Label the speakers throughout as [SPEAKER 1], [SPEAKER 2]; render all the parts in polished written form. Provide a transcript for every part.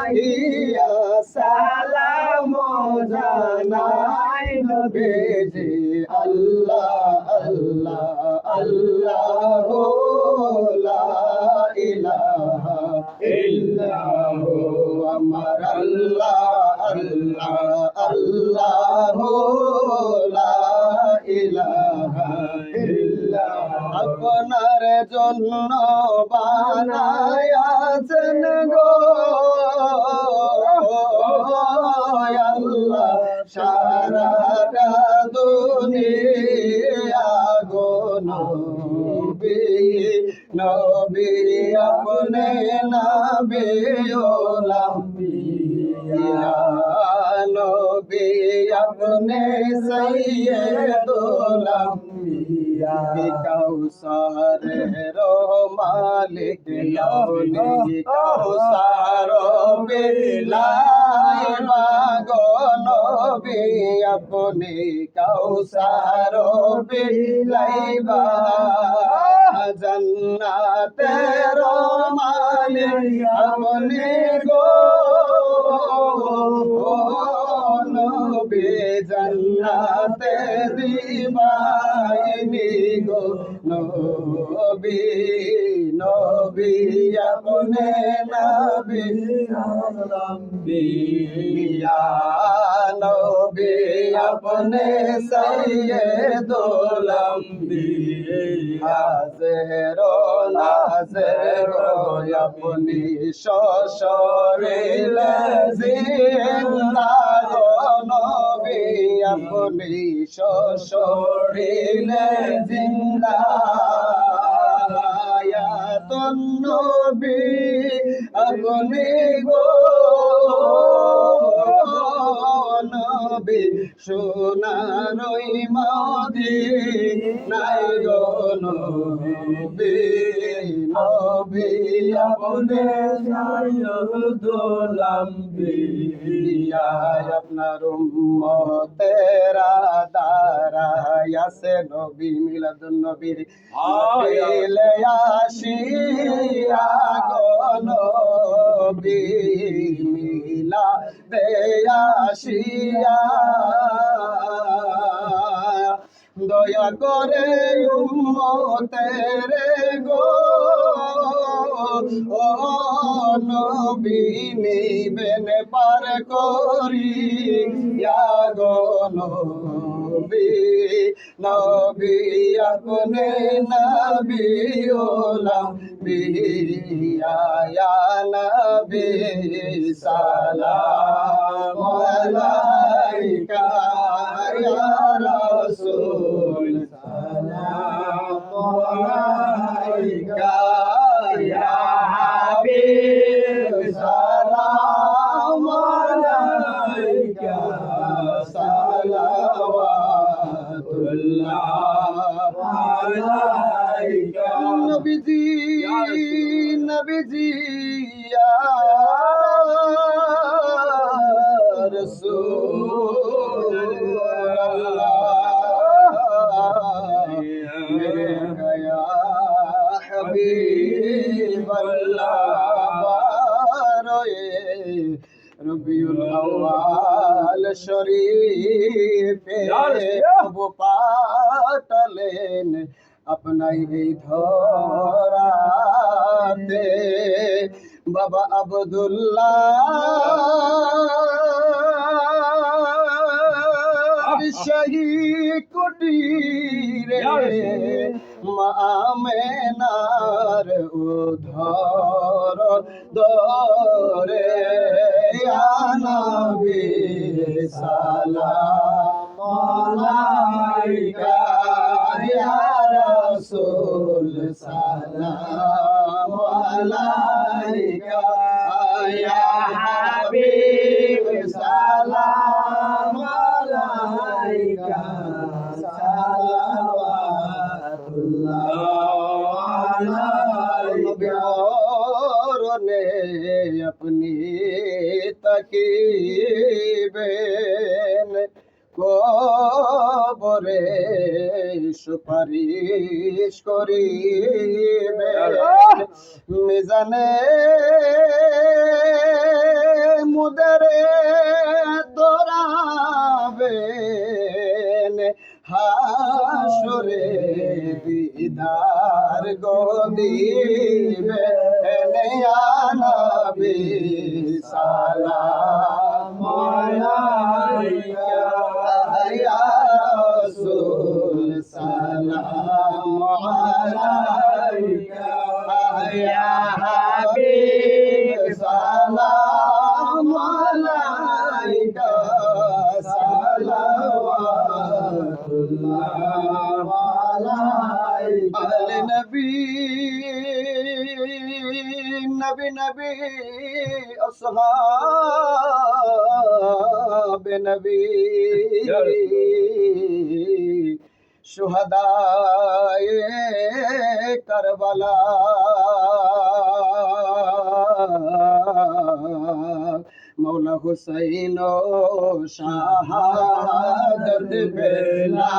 [SPEAKER 1] ইয়া সালাম জানাই নবীজি আল্লাহ আল্লাহ আল্লাহ লা ইলাহা ইল্লাহু আমার আল্লাহ আল্লাহ আল্লাহ লা ইলাহা ইল্লাল্লাহ আপনার জন্য বানায়াছেন গো আল্লাহ সারাটা দুনিয়া গো নবী নবী আপনে নবী ওলাম্বিয়া নবী আপনে সৈয়দুল আম্বিয়া কাউসারের মালিক নবী কাউসার বিলাই মাগো নবী আপনি কাউসার বিলাইবা জান্নাতের মালিক আপনি গো নবী জান্নাতে দিবাইনি গো নবী নবী আপনে নবী আম্বিয়া নবী আপনে সৈয়দুল আম্বিয়া হাজেরো নাজেরো আপনি শ্বশুরিলে জিন্দা গো নবী আপনি শ্বশুরিলে জিন্দা আয়াতুন নবী আপনি গো নবী সোনারই মদিনায় গো নবী নবী আপনি সৈয়দুল আম্বিয়া আপনার উম্মতেরা দাঁড়ায় আছে নবী মিলাদুন নবীর আইলে আসিয়া গো নবী মিলাদে আসিয়া দয়া করে উম্মতের গো ও নবী নিবেন পার করিয়া গো নবী নবী আপনে নবী ওলাম বিয়া নবী সালাম আলাইকা ইয়া রাসূল সালাম আলাইকা ইয়া হাবিব সালাম আলাইকা সালাওয়াতুল্লাহ আলাইকা নবীজি নবীজি ইয়া রাসূলুল্লাহ মেরে গয়া হাবিবাল্লাহ বারোয়ে রবিউল আউয়াল শরীফে প্রভু পাঠালেন আপনাই এই ধরাতে বাবা আব্দুল্লাহ শাহী কুটিরে মা আমেনার উধর দরে নবী সালাম আলাইকা ইয়া রাসূল সালাম আলাইকা ইয়া হাবিব সালাম আলাইকা সালাওয়াতুল্লাহ আলাইকা अपनी तकीबेन কবরে সুপারিশ করিবেন মিজানে দিদার গো দিবে ইয়া নবী সালাম আলাইকা ইয়া রাসূল সালাম আলাইকা ইয়া হাবিব সালাম আলাইকা সালাওয়াতুল্লাহ আলাইকা আলে নবী নবী নবী আসহাব নবী শুহাদায়ে কারবালা মৌলা হুসাইন শাহাদত বেলা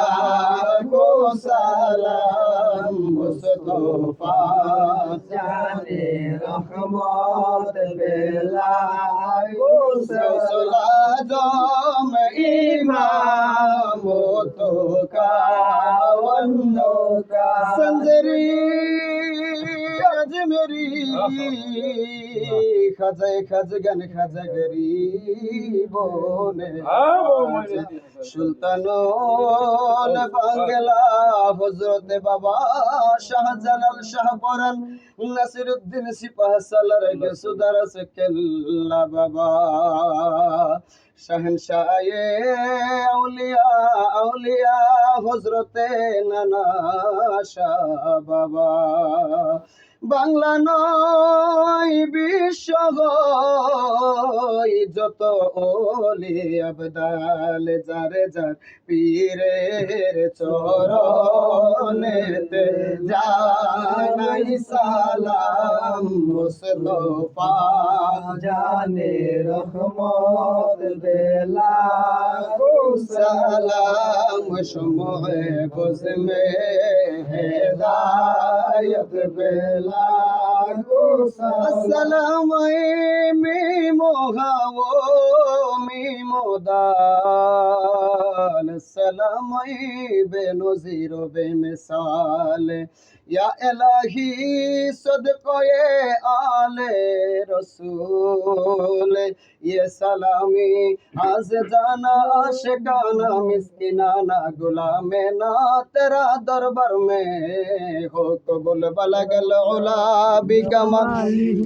[SPEAKER 1] গো সালাম মুস্তফা জানে রহমত বেলা গো সালাম ইমাম তো কাওয়ান্ন কা संजरी आज मेरी খাজায় খাজগান খাজাগরি বনে সুলতানুল বাংলা হযরত বাবা শাহজালাল শাহপরান নাসিরউদ্দিন সিপাহ সালার গসুদারস কেল্লা বাবা শহনশায়ে আউলিয়া আউলিয়া হযরতে নানা শাহ বাবা বাংলা নয় বিশ্ব যত ওলি আবদাল যারে যার পীরের চরণেতে জানাই সালাম মুস্তফা জানে রহমত বেলা গো সালাম সময় বজমে হেদায়ত বেলা السلام ميمو هاو ميمو دال السلام بنظیر و بمثال یا الہی صدقے آل رسول یہ سلامی آز جانا عاشقانا مسکینانا غلامینا تیرا دربار میں ہو قبول بلغ العلا بکمال